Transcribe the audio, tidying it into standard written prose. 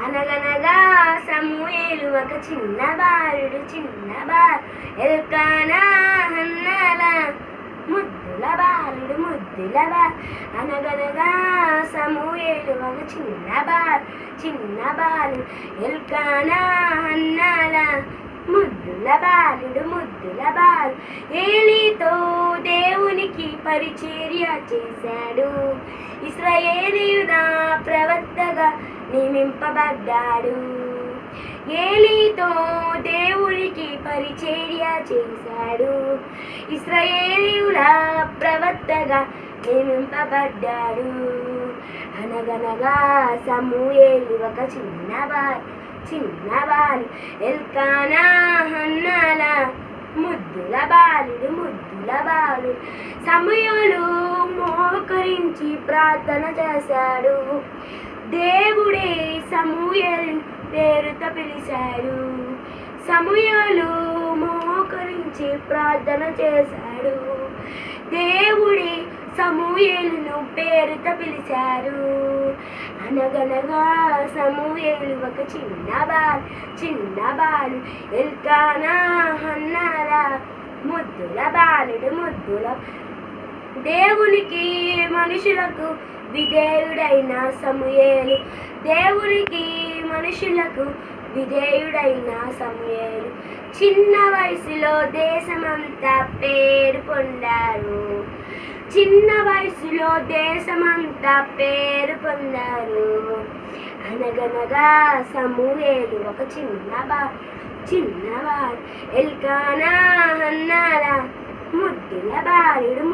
అనగనగా సమూయేలు ఒక చిన్న బాలుడు ఎల్కానా హన్నాల ముద్దుల బాలుడు అనగనగా సమూయేలు ఒక చిన్న బాలుడు ఎల్కానా హన్నాల ముద్దుల బాలుడు ఏలీతో దేవునికి పరిచర్య చేశాడు. ఇశ్రాయేలీయుల ప్రవక్తగా నియమింపబడ్డాడు. ఏలీతో దేవునికి పరిచర్య చేశాడు. ఇశ్రాయేలీయుల ప్రవక్తగా నియమింపబడ్డాడు. అనగనగా సమూయేలు ఒక చిన్న బాలు ఎల్కానా హన్నాల ముద్దుల బాలుడు సమూయేలు మోకరించి ప్రార్థన చేశాడు. దేవుడే సమూయేలు పేరుతో పిలిచాడు. సమూయేలు మోకరించి ప్రార్థన చేశాడు. దేవుడే సమూయేలును పేరుతో పిలిచారు. అనగనగా సమూయేలు ఒక చిన్న బాలు ఎల్కానా హన్నాల ముద్దుల బాలుడు దేవునికి మనుషులకు విధేయుడైన సమూయేలు చిన్న వయసులో దేశమంతా పేరు పొందారు. అనగనగా సమూయేలు ఒక చిన్న బాలు ఎల్కానా హన్నాల ముద్దుల బాలుడు